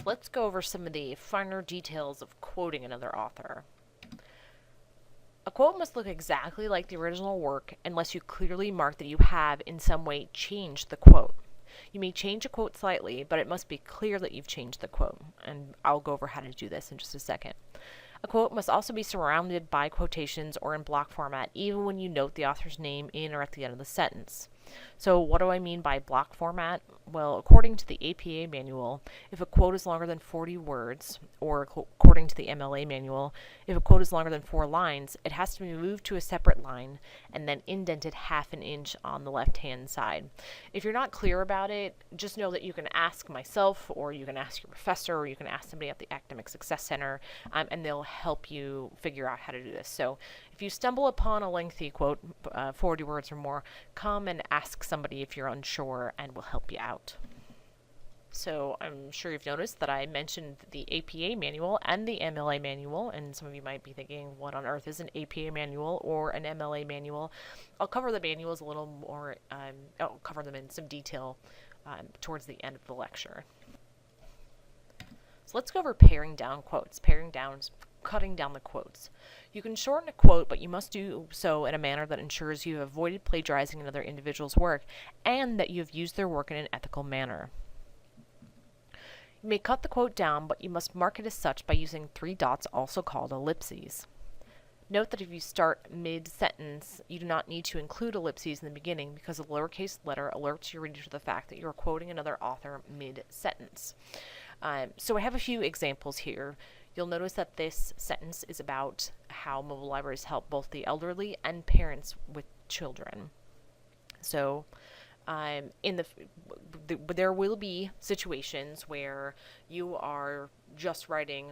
let's go over some of the finer details of quoting another author. A quote must look exactly like the original work unless you clearly mark that you have in some way changed the quote. You may change a quote slightly, but it must be clear that you've changed the quote, and I'll go over how to do this in just a second. A quote must also be surrounded by quotations or in block format, even when you note the author's name in or at the end of the sentence. So what do I mean by block format? Well, according to the APA manual, if a quote is longer than 40 words, or according to the MLA manual, if a quote is longer than 4 lines, it has to be moved to a separate line and then indented half an inch on the left-hand side. If you're not clear about it, just know that you can ask myself, or you can ask your professor, or you can ask somebody at the Academic Success Center, and they'll help you figure out how to do this. So if you stumble upon a lengthy quote, 40 words or more, come and ask somebody if you're unsure, and we'll help you out. So I'm sure you've noticed that I mentioned the APA manual and the MLA manual, and some of you might be thinking, what on earth is an APA manual or an MLA manual? I'll cover the manuals a little more, I'll cover them in some detail towards the end of the lecture. So let's go over paring down quotes. Paring down is cutting down the quotes. You can shorten a quote, but you must do so in a manner that ensures you have avoided plagiarizing another individual's work and that you have used their work in an ethical manner. You may cut the quote down, but you must mark it as such by using 3 dots, also called ellipses. Note that if you start mid-sentence, you do not need to include ellipses in the beginning because a lowercase letter alerts your reader to the fact that you are quoting another author mid-sentence. So I have a few examples here. You'll notice that this sentence is about how mobile libraries help both the elderly and parents with children. So there will be situations where you are just writing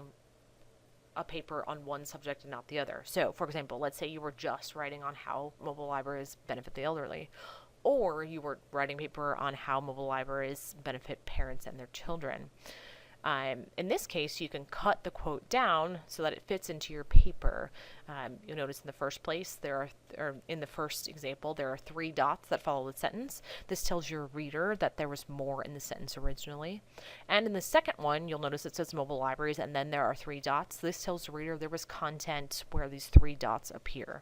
a paper on one subject and not the other. So, for example, let's say you were just writing on how mobile libraries benefit the elderly, or you were writing a paper on how mobile libraries benefit parents and their children. In this case, you can cut the quote down so that it fits into your paper. You'll notice in the first place, in the first example, there are 3 dots that follow the sentence. This tells your reader that there was more in the sentence originally. And in the second one, you'll notice it says mobile libraries, and then there are 3 dots. This tells the reader there was content where these 3 dots appear.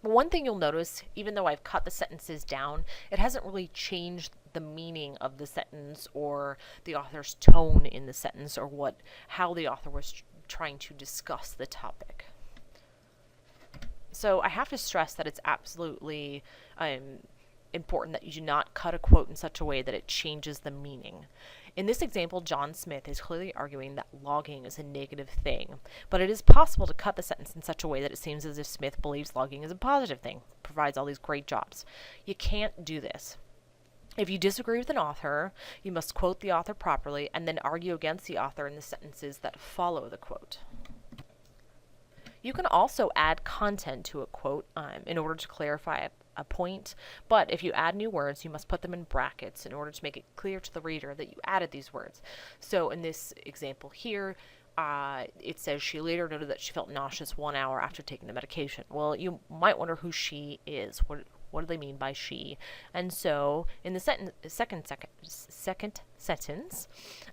One thing you'll notice, even though I've cut the sentences down, it hasn't really changed the meaning of the sentence or the author's tone in the sentence or how the author was trying to discuss the topic. So I have to stress that it's absolutely important that you do not cut a quote in such a way that it changes the meaning. In this example, John Smith is clearly arguing that logging is a negative thing, but it is possible to cut the sentence in such a way that it seems as if Smith believes logging is a positive thing, provides all these great jobs. You can't do this. If you disagree with an author, you must quote the author properly and then argue against the author in the sentences that follow the quote. You can also add content to a quote in order to clarify a point, but if you add new words, you must put them in brackets in order to make it clear to the reader that you added these words. So in this example here, it says she later noted that she felt nauseous 1 hour after taking the medication. Well, you might wonder who she is. What do they mean by she? And so in the second sentence,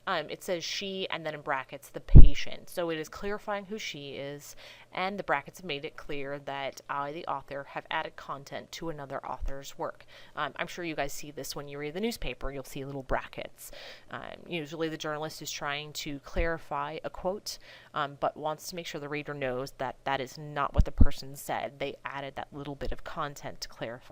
it says she, and then in brackets, the patient. So it is clarifying who she is, and the brackets have made it clear that I, the author, have added content to another author's work. I'm sure you guys see this when you read the newspaper. You'll see little brackets. Usually the journalist is trying to clarify a quote, but wants to make sure the reader knows that that is not what the person said. They added that little bit of content to clarify.